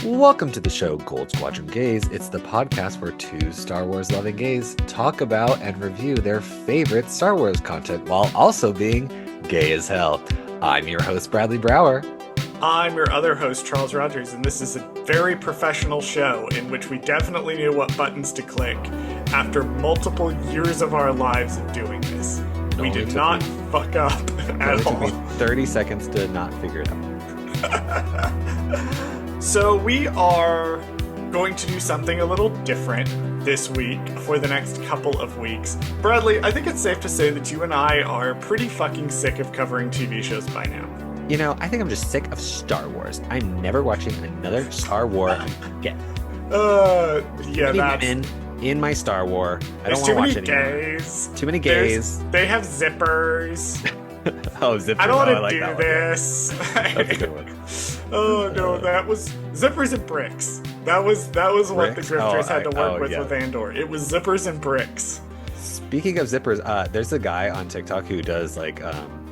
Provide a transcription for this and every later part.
Welcome to the show, Goldsquadrongays. It's the podcast where two Star Wars loving gays talk about and review their favorite Star Wars content while also being gay as hell. I'm your host, Bradley Brower. I'm your other host, Charles Rogers, and this is a very professional show in which we definitely knew what buttons to click after multiple years of our lives of doing this. We did not fuck up at all. It took me 30 seconds to not figure it out. So we are going to do something a little different this week for the next couple of weeks. Bradley, I think it's safe to say that you and I are pretty fucking sick of covering TV shows by now. You know, I think I'm just sick of Star Wars. I'm never watching another Star War again. Yeah, that's... in my Star War. I don't want to watch it anymore. Too many gays. They have zippers. Oh, zippers. I don't want to like do this. That's a good one. Oh no, that was zippers and bricks. That was what the grifters had to work with Andor. It was zippers and bricks. Speaking of zippers, there's a guy on TikTok who does like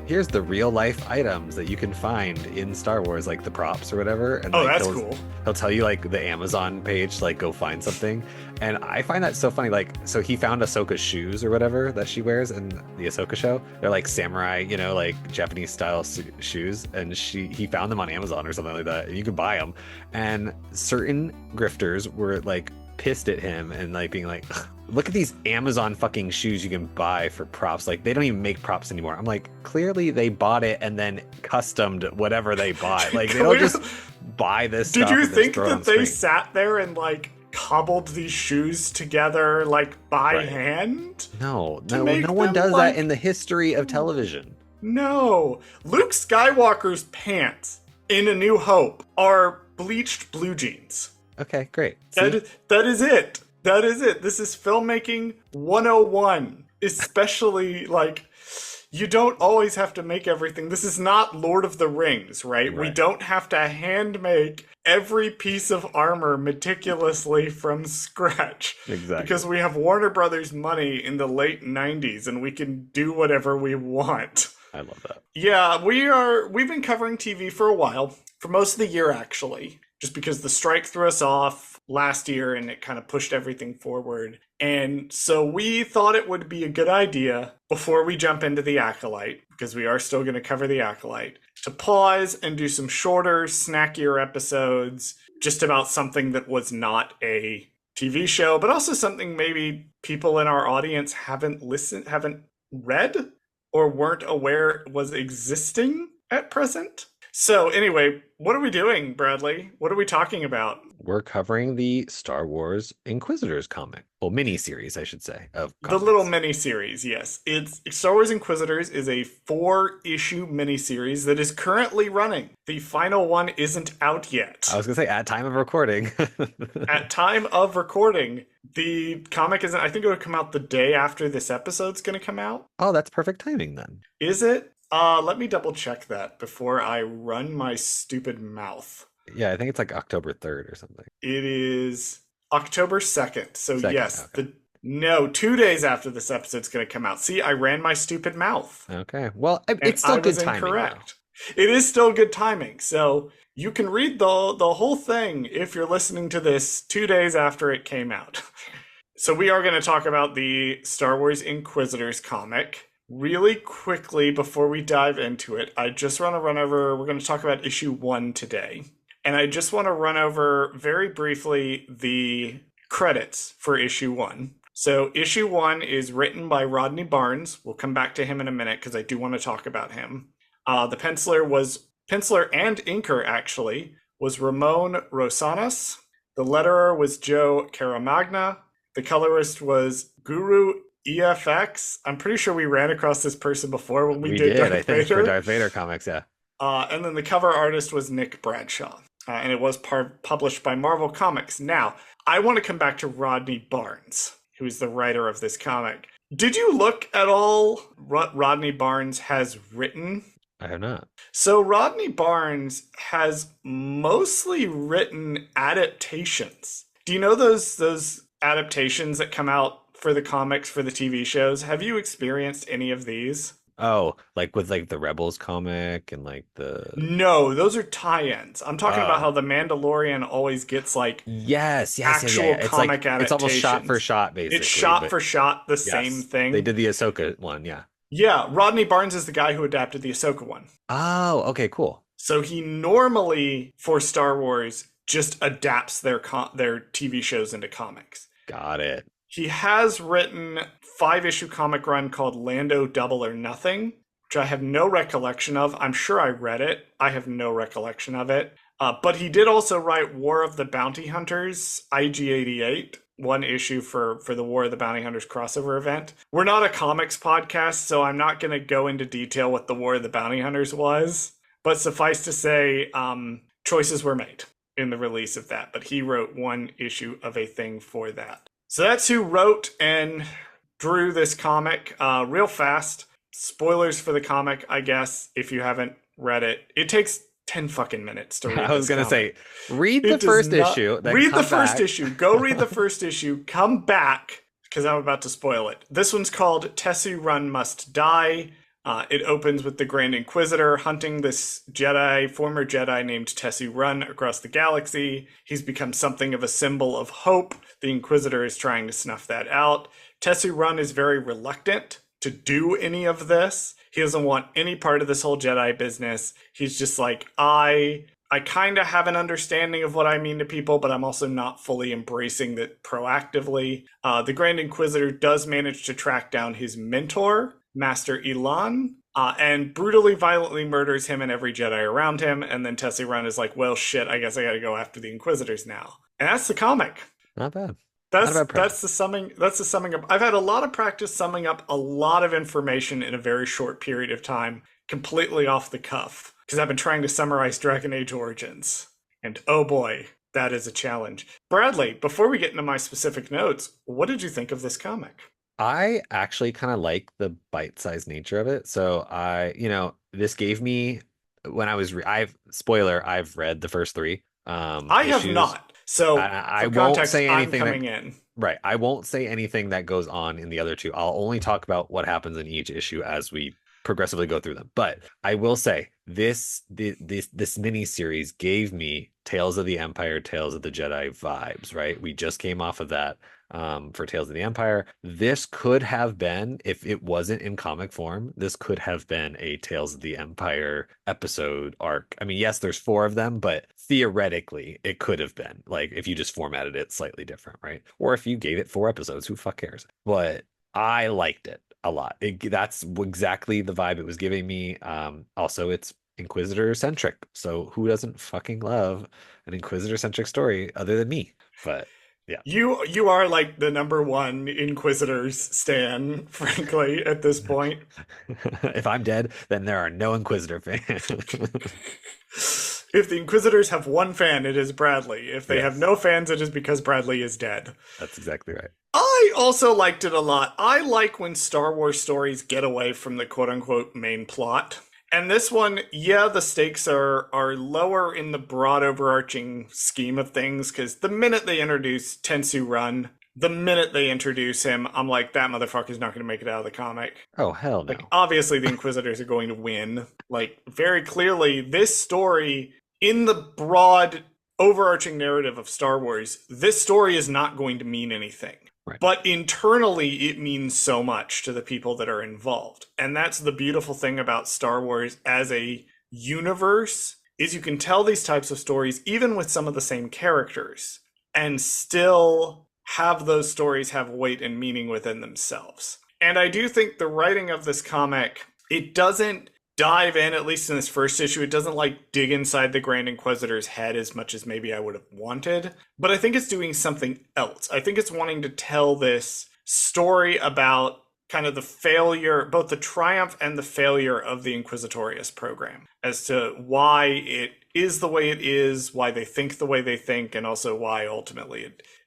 here's the real life items that you can find in Star Wars, like the props or whatever. And that's cool. He'll tell you like the Amazon page, like go find something. And I find that so funny. Like, so he found Ahsoka's shoes or whatever that she wears in the Ahsoka show. They're like samurai, you know, like Japanese style shoes. And he found them on Amazon or something like that. And you can buy them. And certain grifters were like pissed at him and like being like, look at these Amazon fucking shoes you can buy for props. Like, they don't even make props anymore. I'm like, clearly they bought it and then customed whatever they bought. Like, they don't just buy this stuff. Did you think that they sat there and like cobbled these shoes together like by hand? No one does that in the history of television. No. Luke Skywalker's pants in A New Hope are bleached blue jeans. Okay, great. That is it. That is it. This is filmmaking 101. Especially, like, you don't always have to make everything. This is not Lord of the Rings, right? We don't have to hand make every piece of armor meticulously from scratch. Exactly. Because we have Warner Brothers money in the late 90s and we can do whatever we want. I love that. Yeah, we've been covering TV for a while. For most of the year, actually. Just because the strike threw us off last year and it kind of pushed everything forward. And so we thought it would be a good idea before we jump into The Acolyte, because we are still going to cover The Acolyte, to pause and do some shorter, snackier episodes just about something that was not a TV show, but also something maybe people in our audience haven't read, or weren't aware was existing at present. So anyway, what are we doing, Bradley? What are we talking about? We're covering the Star Wars Inquisitors comic. Well, mini-series, I should say. Of comics. The little mini-series, yes. It's Star Wars Inquisitors is a 4-issue mini-series that is currently running. The final one isn't out yet. I was going to say, at time of recording. At time of recording, the comic isn't... I think it would come out the day after this episode's going to come out. Oh, that's perfect timing then. Is it? Let me double check that before I run my stupid mouth. Yeah, I think it's like October 3rd or something. It is October 2nd. So yes, okay. 2 days after this episode's going to come out. See, I ran my stupid mouth. Okay. Well, it's still good timing. Incorrect. It is still good timing. So you can read the whole thing if you're listening to this 2 days after it came out. So we are going to talk about the Star Wars Inquisitors comic. Really quickly, before we dive into it, I just want to run over, we're going to talk about issue 1 today. And I just want to run over very briefly the credits for issue 1. So issue 1 is written by Rodney Barnes. We'll come back to him in a minute because I do want to talk about him. The penciler and inker, actually, was Ramon Rosanas. The letterer was Joe Caramagna. The colorist was Guru EFX. I'm pretty sure we ran across this person before when we did Darth Vader. For Darth Vader comics, yeah. And then the cover artist was Nick Bradshaw. And it was published by Marvel Comics. Now, I want to come back to Rodney Barnes, who is the writer of this comic. Did you look at all what Rodney Barnes has written? I have not. So Rodney Barnes has mostly written adaptations. Do you know those adaptations that come out for the comics, for the TV shows? Have you experienced any of these? Oh, like with like the Rebels comic and like the No, those are tie-ins. I'm talking about oh how the Mandalorian always gets like yeah. actual It's like comic it's almost shot for adaptations. shot It's basically, shot but for shot the same yes, they thing. did the Ahsoka one. Yeah. Yeah, Rodney Barnes is the guy who adapted the Ahsoka one. Oh, okay, cool. So he normally for Star Wars just adapts their TV shows into comics. Got it. He has written 5-issue comic run called Lando Double or Nothing, which I have no recollection of. I'm sure I read it. I have no recollection of it. But he did also write War of the Bounty Hunters, IG-88, one issue for the War of the Bounty Hunters crossover event. We're not a comics podcast, so I'm not going to go into detail what the War of the Bounty Hunters was. But suffice to say, choices were made in the release of that. But he wrote one issue of a thing for that. So that's who wrote and drew this comic. Real fast, spoilers for the comic, I guess, if you haven't read it. It takes 10 fucking minutes to read I was this gonna comic. say, read the It does first not- issue, then read come the first back. issue. Go read the first issue. Come back, because I'm about to spoil it. This one's called TENSU Run Must Die. It opens with the Grand Inquisitor hunting this former Jedi named TENSU Run across the galaxy. He's become something of a symbol of hope. The Inquisitor is trying to snuff that out. TENSU Run is very reluctant to do any of this. He doesn't want any part of this whole Jedi business. He's just like, I kind of have an understanding of what I mean to people, but I'm also not fully embracing that proactively. The Grand Inquisitor does manage to track down his mentor, Master Elan, and brutally, violently murders him and every Jedi around him. And then TENSU Run is like, well, shit, I guess I gotta go after the Inquisitors now. And that's the comic. Not bad. That's the summing up. I've had a lot of practice summing up a lot of information in a very short period of time, completely off the cuff, because I've been trying to summarize Dragon Age Origins. And oh boy, that is a challenge. Bradley, before we get into my specific notes, what did you think of this comic? I actually kind of like the bite-sized nature of it. So this gave me when I was I've read the first three I have issues. not. So I for won't context, say I'm anything coming in. right. I won't say anything that goes on in the other two. I'll only talk about what happens in each issue as we progressively go through them. But I will say this mini series gave me Tales of the Empire, Tales of the Jedi vibes, right? We just came off of that for Tales of the Empire. This could have been, if it wasn't in comic form, this could have been a Tales of the Empire episode arc. I mean, yes, there's 4 of them, but theoretically, it could have been like if you just formatted it slightly different, right? Or if you gave it 4 episodes, who fuck cares? But I liked it a lot. That's exactly the vibe it was giving me. Also, it's Inquisitor centric, so who doesn't fucking love an Inquisitor centric story other than me? But yeah. You are like the number one Inquisitors stan, frankly, at this point. If I'm dead, then there are no Inquisitor fans. If the Inquisitors have one fan, it is Bradley. If they have no fans, it is because Bradley is dead. That's exactly right. I also liked it a lot. I like when Star Wars stories get away from the quote-unquote main plot. And this one, yeah, the stakes are lower in the broad overarching scheme of things, because the minute they introduce TENSU Run, the minute they introduce him, I'm like, that motherfucker's not going to make it out of the comic. Oh, hell no. Like, obviously, the Inquisitors are going to win. Like, very clearly, this story, in the broad overarching narrative of Star Wars, this story is not going to mean anything. Right. But internally, it means so much to the people that are involved. And that's the beautiful thing about Star Wars as a universe, is you can tell these types of stories, even with some of the same characters, and still have those stories have weight and meaning within themselves. And I do think the writing of this comic, it doesn't dive in, at least in this first issue, it doesn't like dig inside the Grand Inquisitor's head as much as maybe I would have wanted. But I think it's doing something else. I think it's wanting to tell this story about kind of the failure, both the triumph and the failure of the Inquisitorius program, as to why it is the way it is, why they think the way they think, and also why ultimately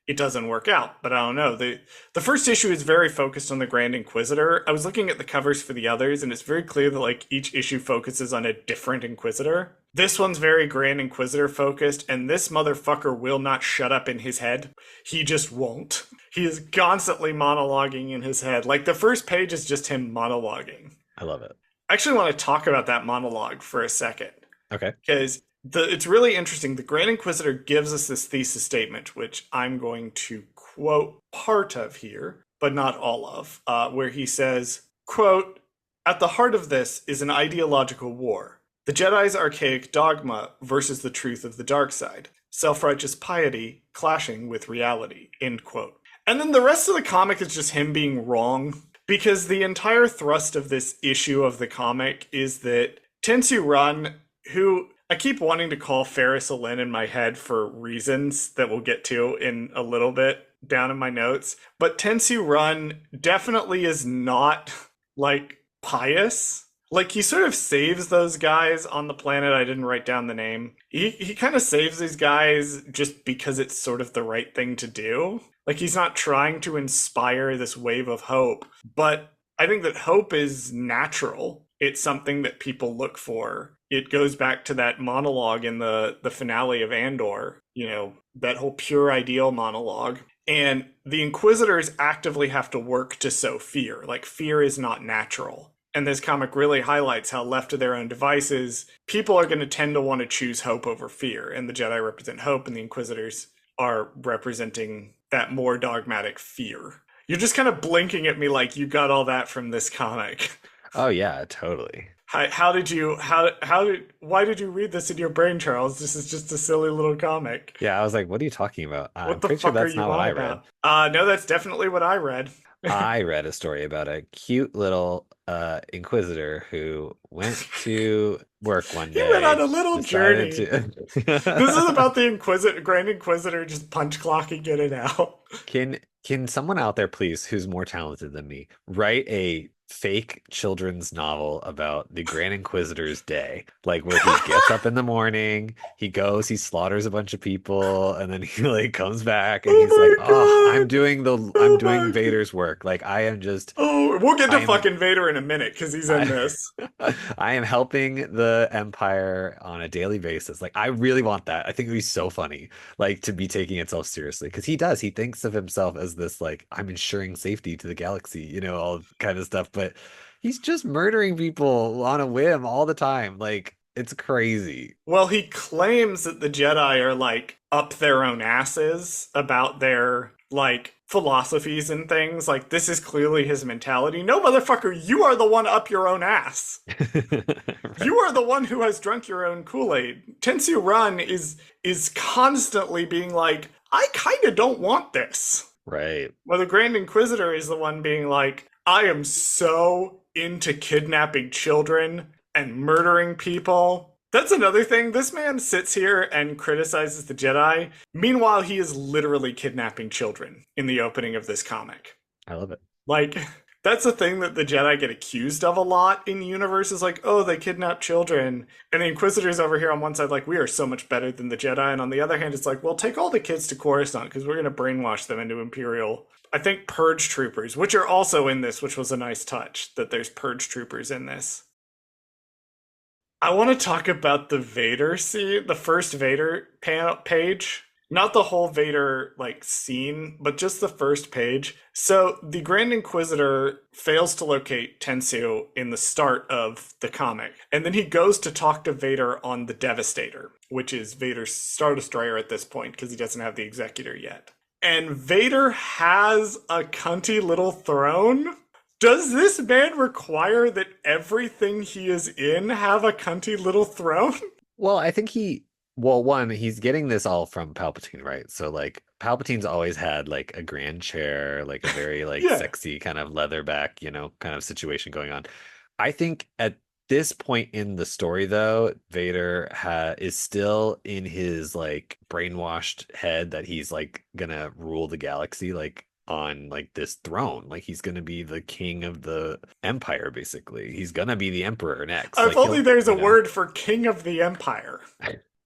it doesn't work out. But I don't know. The first issue is very focused on the Grand Inquisitor. I was looking at the covers for the others, and it's very clear that like each issue focuses on a different Inquisitor. This one's very Grand Inquisitor focused, and this motherfucker will not shut up in his head. He just won't. He is constantly monologuing in his head. Like the first page is just him monologuing. I love it. I actually want to talk about that monologue for a second Okay. because it's really interesting. The Grand Inquisitor gives us this thesis statement, which I'm going to quote part of here, but not all of, where he says, quote, "At the heart of this is an ideological war. The Jedi's archaic dogma versus the truth of the dark side. Self-righteous piety clashing with reality," end quote. And then the rest of the comic is just him being wrong, because the entire thrust of this issue of the comic is that TENSU Run, who I keep wanting to call Ferris Lynn in my head for reasons that we'll get to in a little bit down in my notes, but TENSU Run definitely is not like pious. Like, he sort of saves those guys on the planet. I didn't write down the name. He kind of saves these guys just because it's sort of the right thing to do. Like, he's not trying to inspire this wave of hope. But I think that hope is natural. It's something that people look for. It goes back to that monologue in the finale of Andor, you know, that whole pure ideal monologue. And the Inquisitors actively have to work to sow fear. Like, fear is not natural. And this comic really highlights how, left to their own devices, people are going to tend to want to choose hope over fear. And the Jedi represent hope, and the Inquisitors are representing that more dogmatic fear. You're just kind of blinking at me like you got all that from this comic. Oh yeah, totally. Why did you read this in your brain, Charles? This is just a silly little comic. Yeah, I was like, what are you talking about? What I'm the pretty fuck sure are that's you not what on I read. about? No, that's definitely what I read. I read a story about a cute little inquisitor who went to work one He went day. on a little journey. This is about the Grand Inquisitor just punch clocking in and out. Can someone out there, please, who's more talented than me, write a fake children's novel about the Grand Inquisitor's day, like where he gets up in the morning, he goes, he slaughters a bunch of people, and then he like comes back and Oh he's like, my "Oh, God. I'm Oh doing my Vader's work. Like I am just, Oh, we'll get to I am, fucking Vader in a minute because he's in I, this. I am helping the Empire on a daily basis. Like I really want that. I think it'd be so funny, like to be taking itself seriously because he does. He thinks of himself as this like I'm ensuring safety to the galaxy, you know, all kind of stuff. But he's just murdering people on a whim all the time. Like it's crazy. Well, he claims that the Jedi are like up their own asses about their like philosophies and things. Like, this is clearly his mentality. No, motherfucker, you are the one up your own ass. Right. You are the one who has drunk your own Kool-Aid. Tensu Run is constantly being like, I kind of don't want this. Right. Well, the Grand Inquisitor is the one being like, I am so into kidnapping children and murdering people. That's another thing. This man sits here and criticizes the Jedi. Meanwhile, he is literally kidnapping children in the opening of this comic. I love it. Like, that's a thing that the Jedi get accused of a lot in the universe, is like, oh, they kidnap children. And the Inquisitors over here on one side, like, we are so much better than the Jedi. And on the other hand, it's like, well, take all the kids to Coruscant because we're going to brainwash them into Imperial. I think Purge Troopers, which are also in this, which was a nice touch, that there's Purge Troopers in this. I want to talk about the Vader scene, the first Vader page. Not the whole Vader like scene, but just the first page. So the Grand Inquisitor fails to locate Tensu in the start of the comic, and then he goes to talk to Vader on the Devastator, which is Vader's Star Destroyer at this point because he doesn't have the Executor yet. And Vader has a cunty little throne. Does this man require that everything he is in have a cunty little throne? Well, I think one, he's getting this all from Palpatine, right? So like Palpatine's always had like a grand chair, like a very like Yeah. sexy kind of leatherback, you know, kind of situation going on. I think at this point in the story though, Vader is still in his like brainwashed head that he's like gonna rule the galaxy like on like this throne. Like he's gonna be the king of the empire, basically. He's gonna be the emperor next. If Like only there's a word for king of the empire.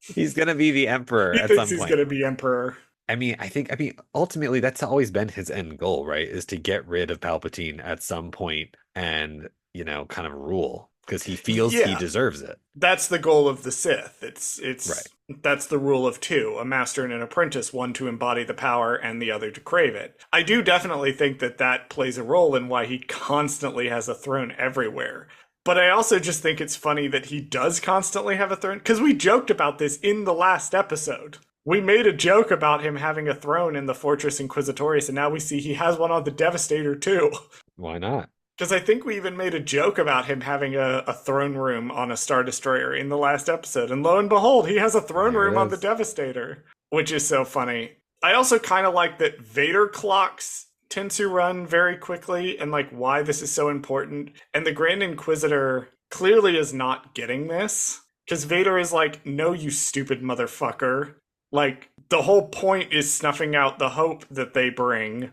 he's gonna be the emperor He at thinks some he's point. gonna be emperor. I mean, ultimately that's always been his end goal, right? Is to get rid of Palpatine at some point and, you know, kind of rule because he feels he Yeah. deserves it. That's the goal of the Sith. It's Right. That's the rule of two, a master and an apprentice, one to embody the power and the other to crave it. I do definitely think that that plays a role in why he constantly has a throne everywhere. But I also just think it's funny that he does constantly have a throne, because we joked about this in the last episode. We made a joke about him having a throne in the Fortress Inquisitorius, and now we see he has one on the Devastator too. Why not? Because I think we even made a joke about him having a throne room on a Star Destroyer in the last episode. And lo and behold, he has a throne room on the Devastator, which is so funny. I also kind of like that Vader clocks TENSU Run very quickly and like why this is so important. And the Grand Inquisitor clearly is not getting this. Because Vader is like, no, you stupid motherfucker. Like, the whole point is snuffing out the hope that they bring.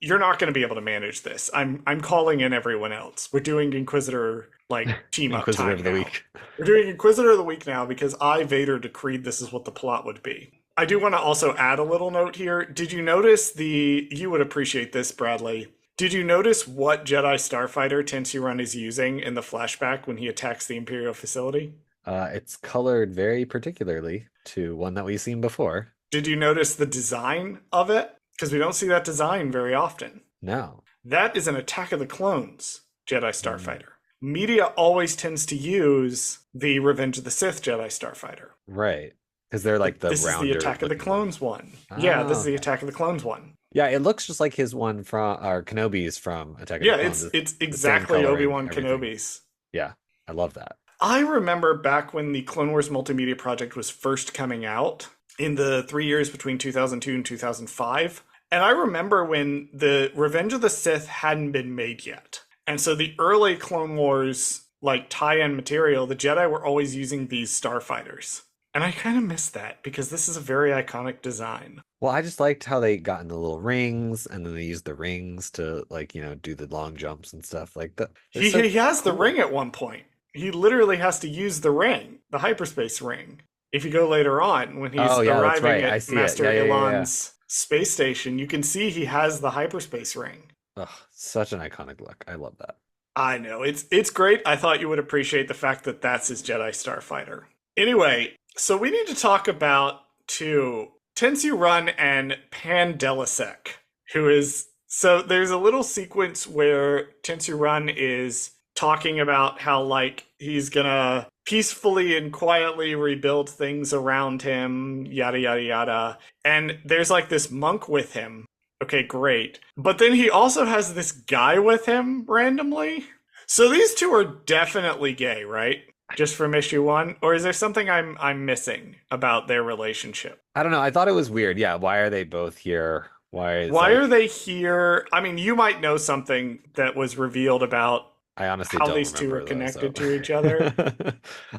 You're not going to be able to manage this. I'm calling in everyone else. We're doing Inquisitor like team up Inquisitor time of the now. week. We're doing Inquisitor of the week now because I, Vader, decreed this is what the plot would be. I do want to also add a little note here. Did you notice you would appreciate this, Bradley. Did you notice what Jedi Starfighter TENSU Run is using in the flashback when he attacks the Imperial facility? It's colored very particularly to one that we've seen before. Did you notice the design of it? Because we don't see that design very often. No. That is an Attack of the Clones Jedi Starfighter. Media always tends to use the Revenge of the Sith Jedi Starfighter. Right. Because they're like the This is the Attack of the Clones one. Yeah, this is the Attack of the Clones one. Yeah, it looks just like his one from, or Kenobi's from Attack of the Clones. Yeah, it's exactly Obi-Wan Kenobi's. Yeah, I love that. I remember back when the Clone Wars Multimedia Project was first coming out in the 3 years between 2002 and 2005. And I remember when the Revenge of the Sith hadn't been made yet. And so the early Clone Wars, like tie-in material, the Jedi were always using these starfighters. And I kind of miss that because this is a very iconic design. Well, I just liked how they got in the little rings and then they used the rings to like, do the long jumps and stuff like that. He has the ring at one point. He literally has to use the ring, the hyperspace ring. If you go later on, when he's arriving at Master Elon's space station, you can see he has the hyperspace ring. Ugh, such an iconic look. I love that. I know. It's great. I thought you would appreciate the fact that that's his Jedi Starfighter. Anyway, so we need to talk about TENSU Run and Pan Delisek, who is... So there's a little sequence where TENSU Run is talking about how, like, he's gonna peacefully and quietly rebuild things around him, yada, yada, yada. And there's, like, this monk with him. Okay, great. But then he also has this guy with him randomly. So these two are definitely gay, right? Just from issue 1? Or is there something I'm missing about their relationship? I don't know. I thought it was weird. Yeah, why are they both here? Why are they here? I mean, you might know something that was revealed about I honestly how don't these two are remember, connected to each other.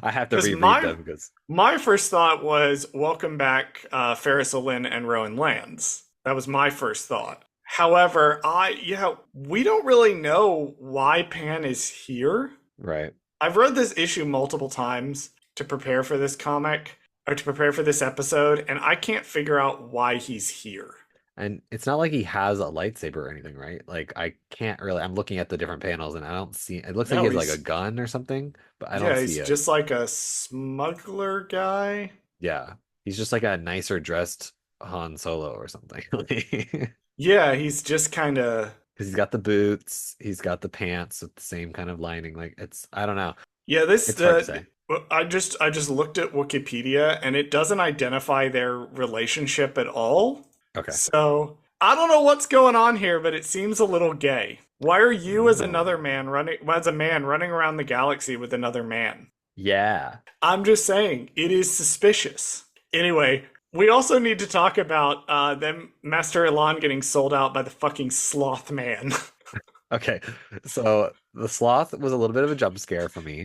I have to reread them because my first thought was welcome back Ferris Lynn and Rowan Lands. That was my first thought. However, we don't really know why Pan is here. Right. I've read this issue multiple times to prepare for this comic or to prepare for this episode, and I can't figure out why he's here. And it's not like he has a lightsaber or anything, right? Like, I can't really... I'm looking at the different panels, and I don't see... It looks like he has, like, a gun or something, but I don't see it. Yeah, he's just like a smuggler guy. Yeah. He's just like a nicer dressed Han Solo or something. Yeah, he's just kind of... Because he's got the boots, he's got the pants with the same kind of lining. Like, I don't know. Yeah, it's hard to say. I just looked at Wikipedia, and it doesn't identify their relationship at all. Okay. So I don't know what's going on here, but it seems a little gay. Why are you as a man running around the galaxy with another man? Yeah. I'm just saying, it is suspicious. Anyway, we also need to talk about them Master Elon getting sold out by the fucking sloth man. Okay. So the sloth was a little bit of a jump scare for me.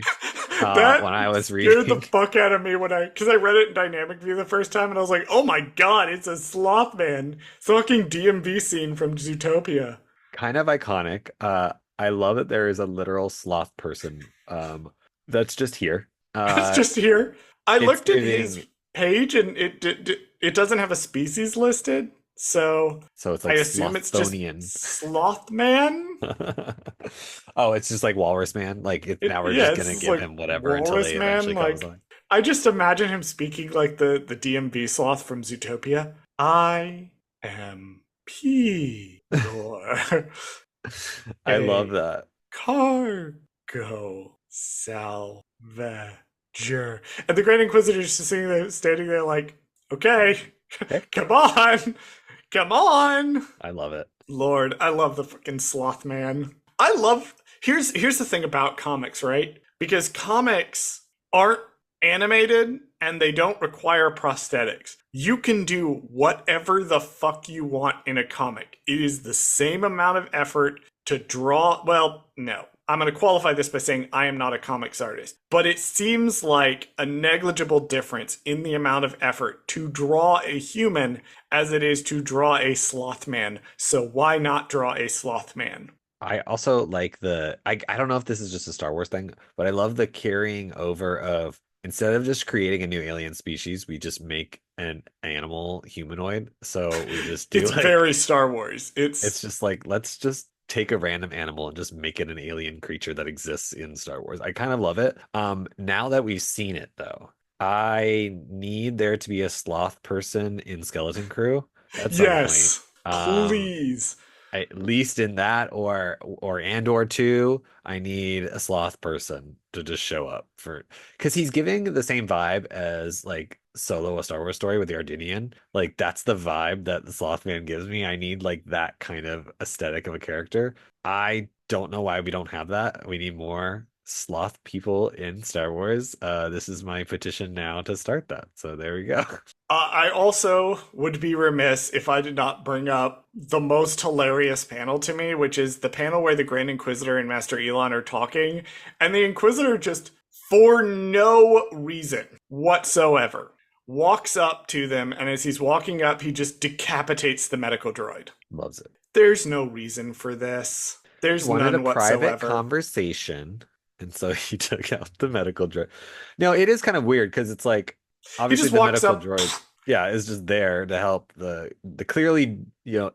That when I was reading, scared the fuck out of me because I read it in Dynamic View the first time, and I was like, "Oh my god, it's a sloth man!" Fucking DMV scene from Zootopia. Kind of iconic. I love that there is a literal sloth person. That's just here. It's just here. I looked at his page, and it doesn't have a species listed. So it's like I assume it's just Sloth Man. Oh, it's just like Walrus Man. Like now we're just gonna give him whatever until they eventually comes on. I just imagine him speaking like the DMV sloth from Zootopia. I am P. I love that. Car go salvager. And the Grand Inquisitor's just sitting there, standing there like, okay, Okay. come on, come on. I love it. Lord, I love the fucking sloth man. Here's the thing about comics, right? Because comics aren't animated and they don't require prosthetics. You can do whatever the fuck you want in a comic. It is the same amount of effort to draw. Well, no. I'm going to qualify this by saying I am not a comics artist, but it seems like a negligible difference in the amount of effort to draw a human as it is to draw a sloth man. So why not draw a sloth man? I also like I don't know if this is just a Star Wars thing, but I love the carrying over of instead of just creating a new alien species, we just make an animal humanoid. So we just do It's very Star Wars. It's just like let's just take a random animal and just make it an alien creature that exists in Star Wars. I kind of love it. Now that we've seen it though, I need there to be a sloth person in Skeleton Crew at some yes, point. please. At least in that or Andor 2, I need a sloth person to just show up for because he's giving the same vibe as like Solo, a Star Wars story with the Ardinian. Like that's the vibe that the sloth man gives me. I need like that kind of aesthetic of a character. I don't know why we don't have that. We need more sloth people in Star Wars. This is my petition now to start that. So there we go. I also would be remiss if I did not bring up the most hilarious panel to me, which is the panel where the Grand Inquisitor and Master Elon are talking, and the Inquisitor just, for no reason whatsoever, walks up to them, and as he's walking up, he just decapitates the medical droid. Loves it. There's no reason for this. There's Wanted none a whatsoever. private conversation, and so he took out the medical droid. No, it is kind of weird because it's like obviously the medical droid, yeah, is just there to help the clearly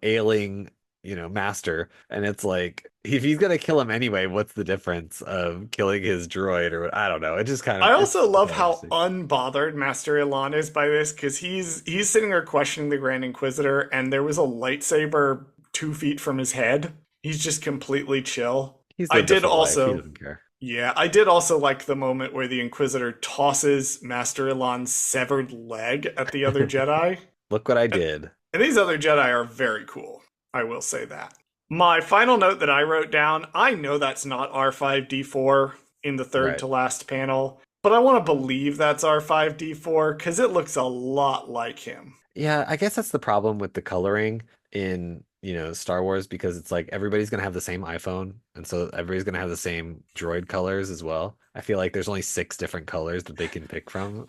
ailing master, and it's like if he's gonna kill him anyway, what's the difference of killing his droid or I don't know. It just kind of. I also love how unbothered Master Elon is by this because he's sitting there questioning the Grand Inquisitor, and there was a lightsaber 2 feet from his head. He's just completely chill. I did also. He doesn't care. Yeah, I did also like the moment where the Inquisitor tosses Master Elon's severed leg at the other Jedi. Look what I did. And these other Jedi are very cool. I will say that. My final note that I wrote down, I know that's not R5D4 in the third to last panel, but I want to believe that's R5D4 because it looks a lot like him. Yeah, I guess that's the problem with the coloring in Star Wars because it's like everybody's gonna have the same iPhone, and so everybody's gonna have the same droid colors as well. I feel like there's only 6 different colors that they can pick from.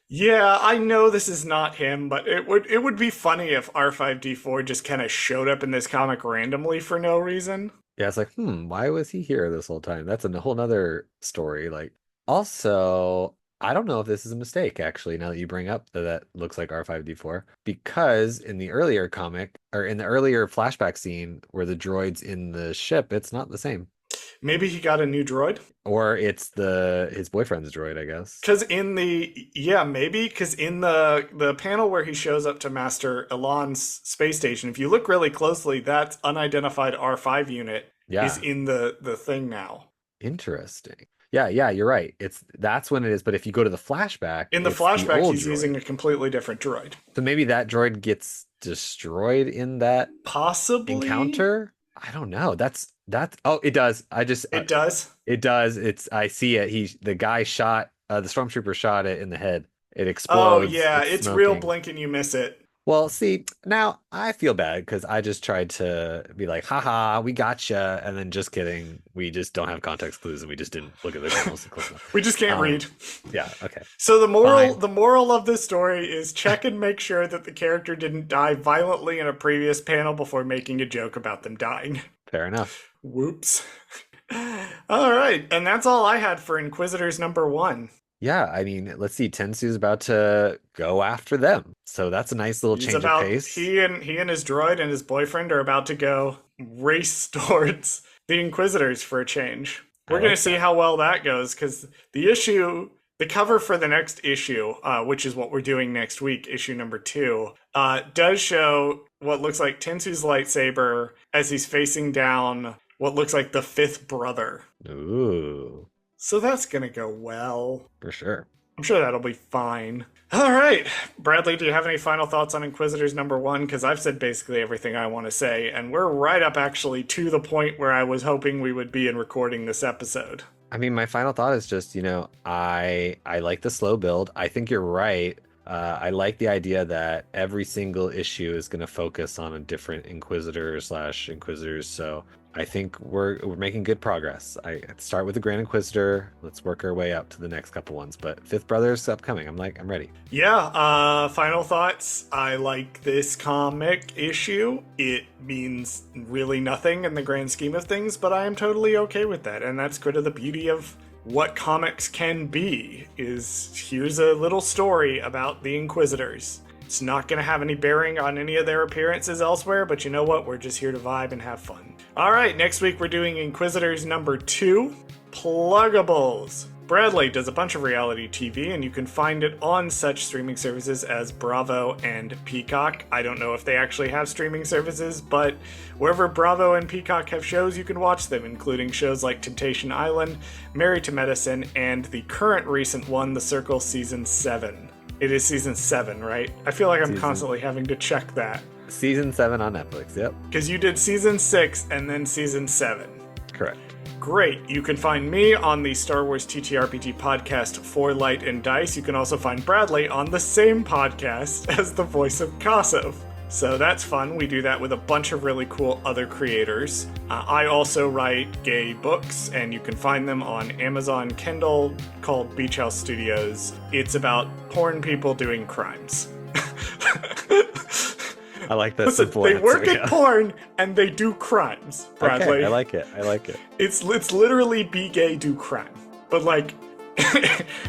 Yeah, I know this is not him, but it would be funny if R5D4 just kind of showed up in this comic randomly for no reason. Yeah, it's like, why was he here this whole time? That's a whole nother story. Like, also, I don't know if this is a mistake, actually, now that you bring up that looks like R5D4, because in the earlier comic, or in the earlier flashback scene where the droid's in the ship, it's not the same. Maybe he got a new droid? Or it's his boyfriend's droid, I guess. Because in the panel where he shows up to Master Elon's space station, if you look really closely, that unidentified R5 unit is in the thing now. Interesting. Yeah, you're right. That's when it is. But if you go to the flashback, in the flashback, he's using a completely different droid. So maybe that droid gets destroyed in that possibly encounter. I don't know. That's. Oh, it does. It does. It does. I see it. The guy shot. The stormtrooper shot it in the head. It explodes. Oh yeah, it's real blink and you miss it. Well, see, now I feel bad because I just tried to be like, haha, we gotcha. And then just kidding. We just don't have context clues and we just didn't look at the panels close enough. We just can't read. Yeah, okay. So the moral of this story is check and make sure that the character didn't die violently in a previous panel before making a joke about them dying. Fair enough. Whoops. All right. And that's all I had for Inquisitors number 1. Yeah, I mean, let's see. Tensu's about to go after them, so that's a nice little change of pace. He and his droid and his boyfriend are about to go race towards the Inquisitors for a change. We're going to see how well that goes because the cover for the next issue, which is what we're doing next week, issue number 2, does show what looks like Tensu's lightsaber as he's facing down what looks like the fifth brother. Ooh, So that's going to go well. for sure. I'm sure that'll be fine. All right. Bradley, do you have any final thoughts on Inquisitors #1? Because I've said basically everything I want to say, and we're right up actually to the point where I was hoping we would be in recording this episode. I mean, my final thought is just, I like the slow build. I think you're right. I like the idea that every single issue is going to focus on a different Inquisitor/Inquisitors. So I think we're making good progress. I start with the Grand Inquisitor. Let's work our way up to the next couple ones. But Fifth Brother's upcoming. I'm ready. Yeah, final thoughts. I like this comic issue. It means really nothing in the grand scheme of things, but I am totally okay with that. And that's kind of the beauty of what comics can be, is here's a little story about the Inquisitors. It's not going to have any bearing on any of their appearances elsewhere, but you know what? We're just here to vibe and have fun. All right, next week we're doing Inquisitors #2, Pluggables. Bradley does a bunch of reality TV, and you can find it on such streaming services as Bravo and Peacock. I don't know if they actually have streaming services, but wherever Bravo and Peacock have shows, you can watch them, including shows like Temptation Island, Married to Medicine, and the current recent one, The Circle Season 7. It is Season 7, right? I feel like I'm constantly having to check that. Season 7 on Netflix, yep. Because you did Season 6 and then Season 7. Correct. Great. You can find me on the Star Wars TTRPG podcast For Light and Dice. You can also find Bradley on the same podcast as the voice of Kosov. So that's fun. We do that with a bunch of really cool other creators. I also write gay books, and you can find them on Amazon Kindle, called Beach House Studios. It's about porn people doing crimes. I like that. Listen, simple they answer, work yeah. at porn and they do crimes, Bradley. Okay, I like it. It's literally be gay, do crime. But like,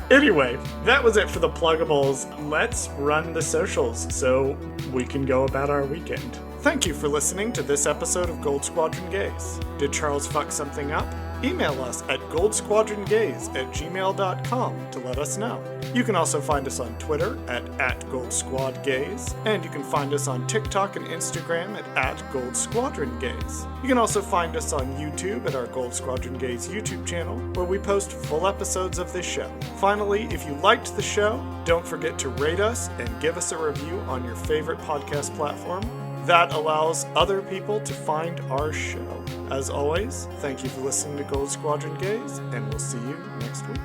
anyway, that was it for the Pluggables. Let's run the socials so we can go about our weekend. Thank you for listening to this episode of Gold Squadron Gays. Did Charles fuck something up? Email us at goldsquadrongays@gmail.com to let us know. You can also find us on Twitter at @GoldSquadGays, and you can find us on TikTok and Instagram at @GoldSquadronGays. You can also find us on YouTube at our Gold Squadron Gays YouTube channel, where we post full episodes of this show. Finally, if you liked the show, don't forget to rate us and give us a review on your favorite podcast platform. That allows other people to find our show. As always, thank you for listening to Gold Squadron Gays, and we'll see you next week.